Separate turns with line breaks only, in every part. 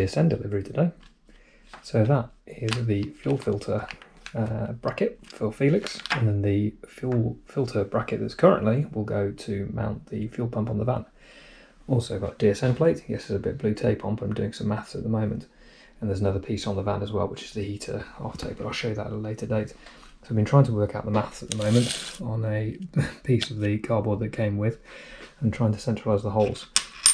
DSN delivery today. So that is the fuel filter bracket for Felix, and then the fuel filter bracket that's currently will go to mount the fuel pump on the van. Also got DSN plate. Yes, there's a bit of blue tape on, but I'm doing some maths at the moment. And there's another piece on the van as well, which is the heater Haltech, but I'll show you that at a later date. So I've been trying to work out the maths at the moment on a piece of the cardboard that came with, and trying to centralise the holes.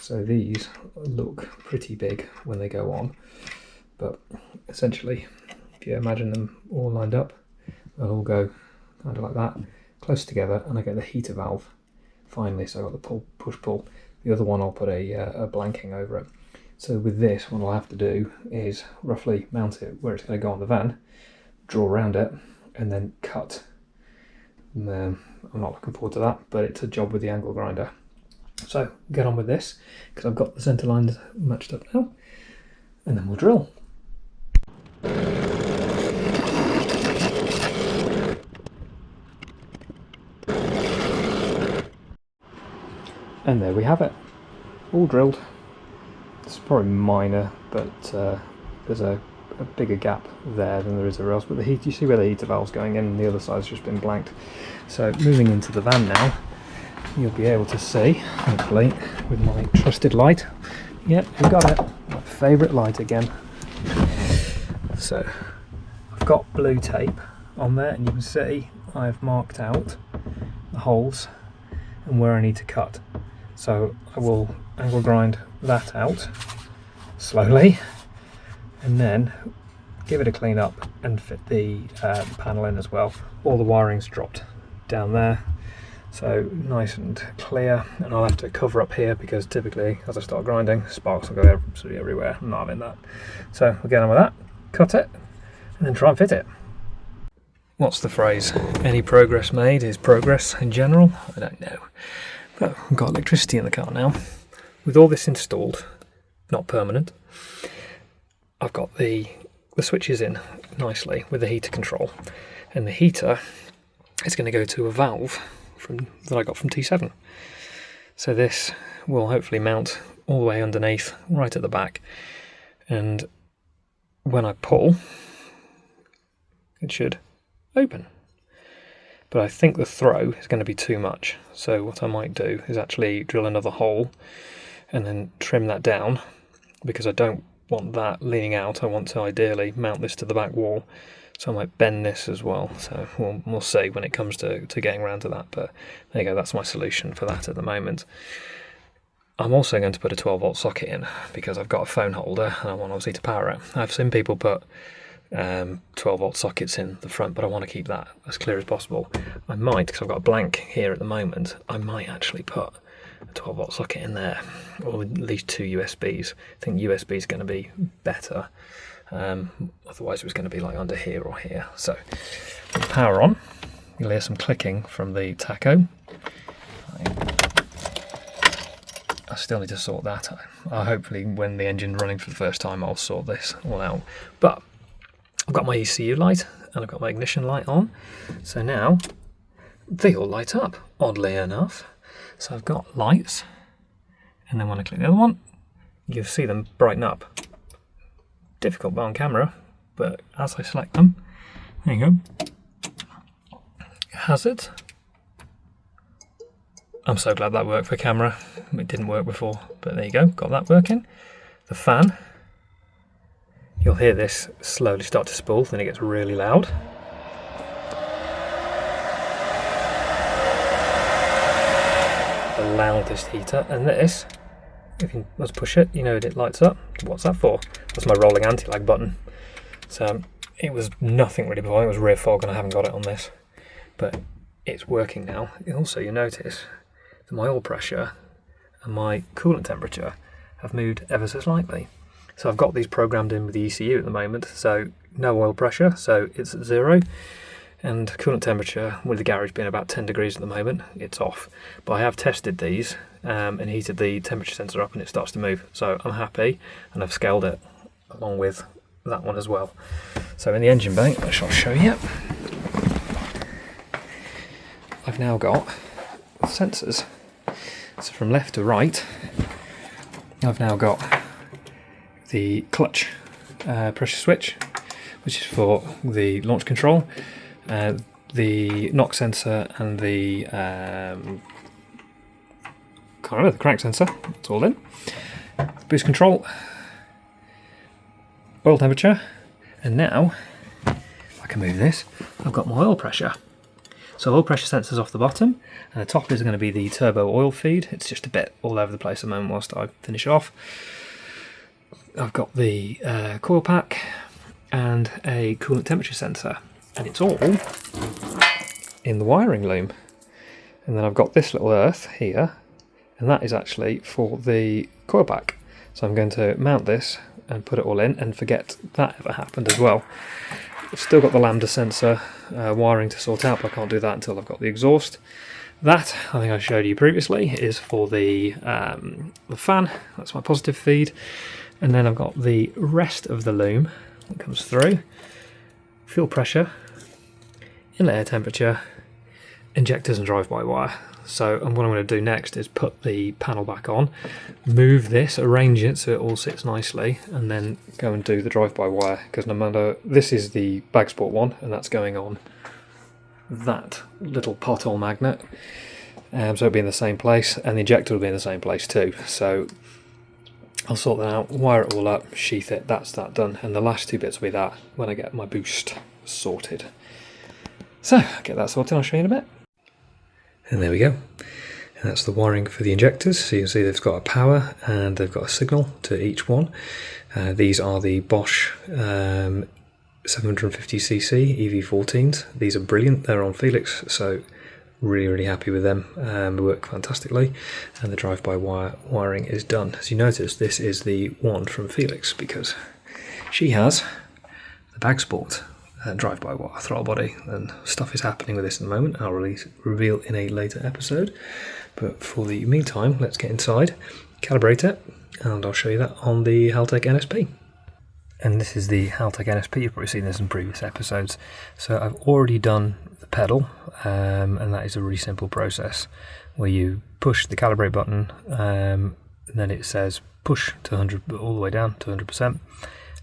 So these look pretty big when they go on, but essentially, if you imagine them all lined up, they'll all go kind of like that, close together, and I get the heater valve finally. So I've got the pull, push, pull. The other one I'll put a blanking over it. So with this, what I'll have to do is roughly mount it where it's going to go on the van, draw around it, and then cut. I'm not looking forward to that, but it's a job with the angle grinder. So get on with this, because I've got the centre lines matched up now, and then we'll drill. And there we have it, all drilled. It's probably minor, but there's a bigger gap there than there is everywhere else. But the heat, you see where the heater valve's going in, and the other side's just been blanked. So moving into the van now, you'll be able to see, hopefully, with my trusted light. Yep, we've got it. My favourite light again. So I've got blue tape on there, and you can see I've marked out the holes and where I need to cut. So I will angle grind that out slowly, and then give it a clean up and fit the panel in as well. All the wiring's dropped down there, so nice and clear, and I'll have to cover up here because typically as I start grinding, sparks will go absolutely everywhere. I'm not having that. So we'll get on with that, cut it, and then try and fit it. What's the phrase? Any progress made is progress in general? I don't know. But I've got electricity in the car now. With all this installed, not permanent, I've got the switches in nicely with the heater control, and the heater is going to go to a valve that I got from T7. So this will hopefully mount all the way underneath, right at the back, and when I pull, it should open. But I think the throw is going to be too much, so what I might do is actually drill another hole and then trim that down, because I don't want that leaning out. I want to ideally mount this to the back wall, so I might bend this as well. So we'll see when it comes to getting around to that, but there you go, that's my solution for that at the moment. I'm also going to put a 12-volt socket in, because I've got a phone holder and I want obviously to power it. I've seen people put 12-volt sockets in the front, but I want to keep that as clear as possible. I might, because I've got a blank here at the moment, I might actually put a 12-volt socket in there, or at least 2 USBs. I think USB is going to be better, otherwise it was going to be like under here or here. So power on, you'll hear some clicking from the tacho. I still need to sort that out. Hopefully when the engine's running for the first time I'll sort this all out. But I've got my ECU light and I've got my ignition light on, so now they all light up, oddly enough. So I've got lights, and then when I click the other one, you'll see them brighten up. Difficult on camera, but as I select them, there you go. Hazard. I'm so glad that worked for camera. It didn't work before, but there you go, got that working. The fan. You'll hear this slowly start to spool, then it gets really loud. The loudest heater, and this, if you let's push it, you know it lights up. What's that for? That's my rolling anti-lag button. So it was nothing really before, it was rear fog and I haven't got it on this. But it's working now. Also, you notice that my oil pressure and my coolant temperature have moved ever so slightly. So I've got these programmed in with the ECU at the moment, so no oil pressure, so it's at 0, and coolant temperature, with the garage being about 10 degrees at the moment, it's off. But I have tested these and heated the temperature sensor up and it starts to move, so I'm happy, and I've scaled it along with that one as well. So in the engine bay, I shall show you, I've now got sensors. So from left to right, I've now got the clutch pressure switch, which is for the launch control, the knock sensor, and the can't remember, the crank sensor. It's all in. Boost control, oil temperature, and now if I can move this, I've got my oil pressure. So oil pressure sensor's off the bottom, and the top is going to be the turbo oil feed. It's just a bit all over the place at the moment whilst I finish off. I've got the coil pack and a coolant temperature sensor, and it's all in the wiring loom. And then I've got this little earth here, and that is actually for the coil pack. So I'm going to mount this and put it all in and forget that ever happened as well. I've still got the lambda sensor wiring to sort out, but I can't do that until I've got the exhaust. That, I think I showed you previously, is for the fan. That's my positive feed. And then I've got the rest of the loom that comes through. Fuel pressure, inlet air temperature, injectors and drive-by-wire. So what I'm going to do next is put the panel back on, move this, arrange it so it all sits nicely, and then go and do the drive-by-wire, because no matter, this is the bag sport one, and that's going on that little pothole magnet, so it'll be in the same place, and the injector will be in the same place too. So I'll sort that out, wire it all up, sheath it, that's that done, and the last two bits will be that when I get my boost sorted. So I'll get that sorted, I'll show you in a bit. And there we go. And that's the wiring for the injectors. So you can see they've got a power and they've got a signal to each one. These are the Bosch 750cc EV14s. These are brilliant. They're on Felix, so really happy with them. They work fantastically. And the drive-by-wire wiring is done. As you notice, this is the one from Felix because she has the Bag Sport drive-by-wire throttle body, and stuff is happening with this at the moment. I'll reveal in a later episode, but for the meantime, let's get inside, calibrate it, and I'll show you that on the Haltech NSP. And this is the Haltech NSP. You've probably seen this in previous episodes. So I've already done the pedal, and that is a really simple process where you push the calibrate button, and then it says push to 100, all the way down to 100%.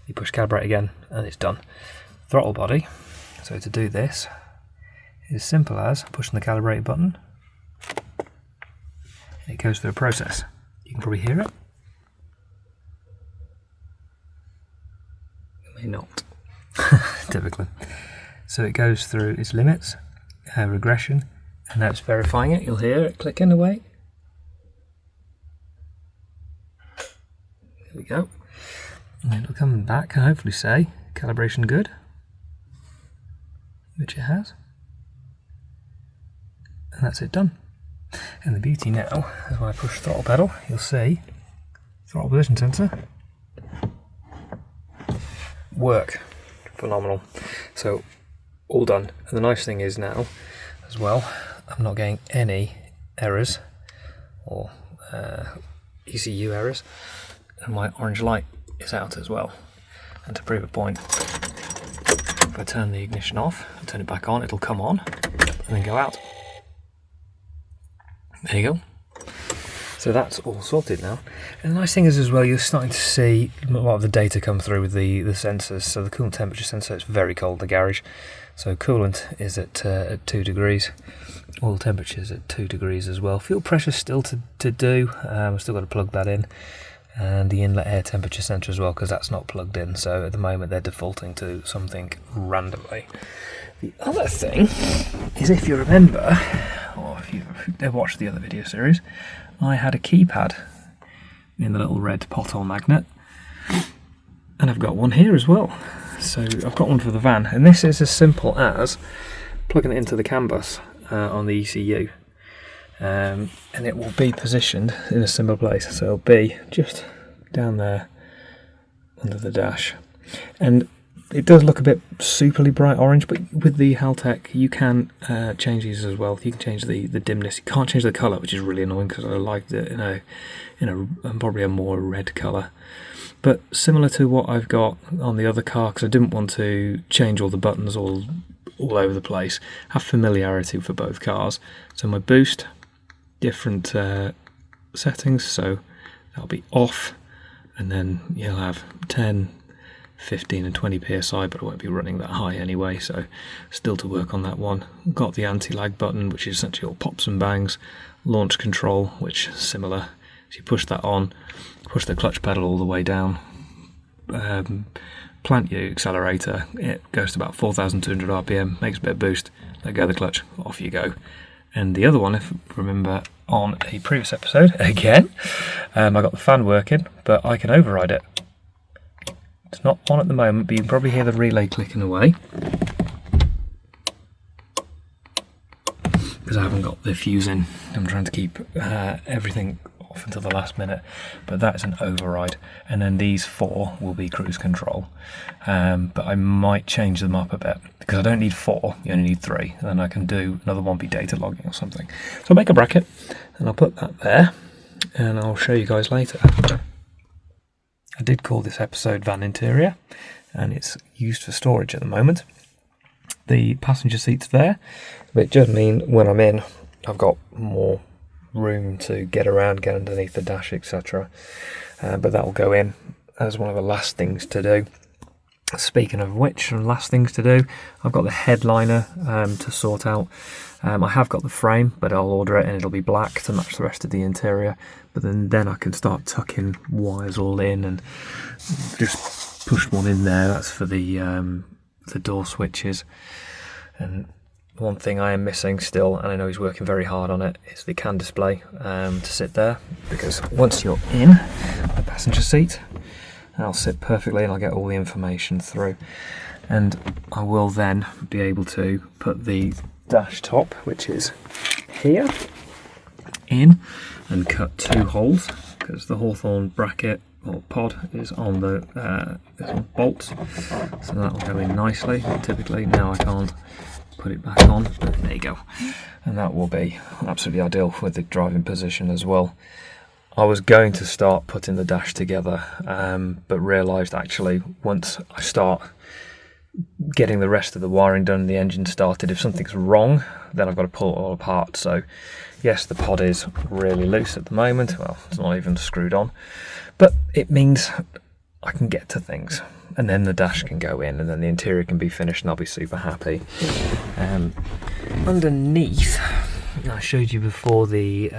You push calibrate again, and it's done. Throttle body, so to do this is as simple as pushing the calibrate button, and it goes through a process. You can probably hear it. You may not. Typically. So it goes through its limits, regression, and now it's verifying it. You'll hear it clicking away. There we go. And it'll come back and hopefully say calibration good, which it has, and that's it done. And the beauty now is when I push throttle pedal, you'll see throttle position sensor work. Phenomenal. So all done. And the nice thing is now as well, I'm not getting any errors or ECU errors, and my orange light is out as well. And to prove a point, if I turn the ignition off and turn it back on, it'll come on and then go out. There you go. So that's all sorted now. And the nice thing is as well, you're starting to see a lot of the data come through with the sensors. So the coolant temperature sensor, it's very cold in the garage. So coolant is at 2 degrees. Oil temperature is at 2 degrees as well. Fuel pressure still to do. I've still got to plug that in. And the inlet air temperature sensor as well, because that's not plugged in. So at the moment they're defaulting to something randomly. The other thing is, if you remember, or if you've watched the other video series, I had a keypad in the little red pothole magnet, and I've got one here as well. So I've got one for the van, and this is as simple as plugging it into the CAN bus on the ECU. And it will be positioned in a similar place, so it'll be just down there under the dash. And it does look a bit superly bright orange, but with the Haltech you can change these as well. You can change the dimness. You can't change the colour, which is really annoying because I liked it in a probably a more red colour. But similar to what I've got on the other car, because I didn't want to change all the buttons all over the place. Have familiarity for both cars. So my boost, different settings, so that'll be off, and then you'll have 10, 15 and 20 psi, but it won't be running that high anyway, so still to work on that one. Got the anti-lag button, which is essentially all pops and bangs. Launch control, which is similar, so you push that on, push the clutch pedal all the way down, plant your accelerator, it goes to about 4,200 RPM, makes a bit of boost, let go of the clutch, off you go. And the other one, if you remember on a previous episode, again, I got the fan working, but I can override it. It's not on at the moment, but you can probably hear the relay clicking away, because I haven't got the fuse in. I'm trying to keep everything off until the last minute, but that's an override. And then these 4 will be cruise control, but I might change them up a bit, because I don't need 4, you only need 3, and then I can do another one be data logging or something. So I'll make a bracket, and I'll put that there, and I'll show you guys later. I did call this episode Van Interior, and it's used for storage at the moment. The passenger seat's there, but it does mean when I'm in, I've got more room to get around, get underneath the dash, etc. But that'll go in as one of the last things to do. Speaking of which, last things to do, I've got the headliner to sort out. I have got the frame, but I'll order it and it'll be black to match the rest of the interior. But then I can start tucking wires all in, and just pushed one in there. That's for the door switches. And one thing I am missing still, and I know he's working very hard on it, is the CAN display to sit there, because once you're in the passenger seat, I'll sit perfectly and I'll get all the information through. And I will then be able to put the dash top, which is here, in and cut 2 holes, because the Hawthorne bracket or pod is on the bolts, so that will go in nicely. Typically now I can't put it back on, but there you go, and that will be absolutely ideal with the driving position as well. I was going to start putting the dash together, but realised actually once I start getting the rest of the wiring done and the engine started, if something's wrong, then I've got to pull it all apart. So yes, the pod is really loose at the moment. Well, it's not even screwed on, but it means I can get to things, and then the dash can go in, and then the interior can be finished, and I'll be super happy. Underneath, I showed you before the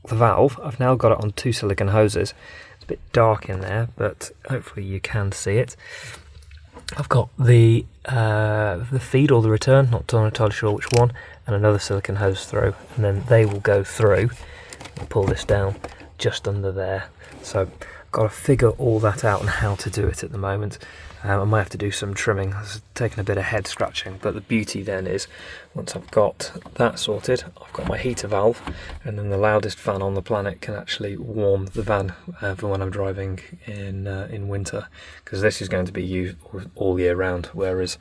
valve. I've now got it on 2 silicon hoses. It's a bit dark in there, but hopefully you can see it. I've got the feed or the return, not entirely sure which one, and another silicon hose through, and then they will go through and pull this down just under there. So I've got to figure all that out and how to do it at the moment. I might have to do some trimming. It's taken a bit of head scratching, but the beauty then is once I've got that sorted, I've got my heater valve, and then the loudest fan on the planet can actually warm the van for when I'm driving in winter, because this is going to be used all year round, whereas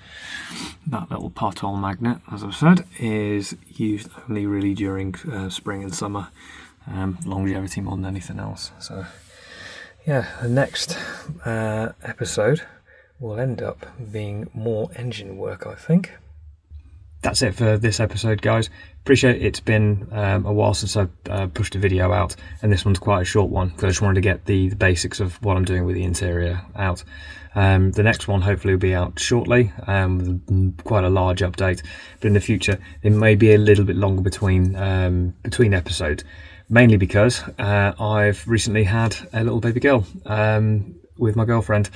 that little pothole magnet, as I've said, is used only really during spring and summer, longevity more than anything else. So yeah, the next episode will end up being more engine work, I think. That's it for this episode, guys. Appreciate it's been a while since I pushed a video out, and this one's quite a short one because I just wanted to get the basics of what I'm doing with the interior out. The next one hopefully will be out shortly, with quite a large update, but in the future it may be a little bit longer between episodes, mainly because I've recently had a little baby girl with my girlfriend.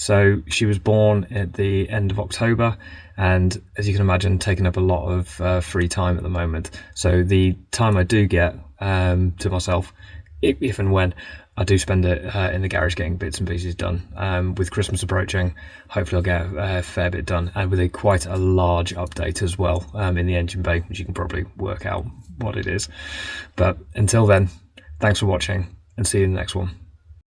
So she was born at the end of October, and as you can imagine, taking up a lot of free time at the moment. So the time I do get to myself, if and when, I do spend it in the garage getting bits and pieces done. With Christmas approaching, hopefully I'll get a fair bit done, and with quite a large update as well in the engine bay, which you can probably work out what it is. But until then, thanks for watching, and see you in the next one.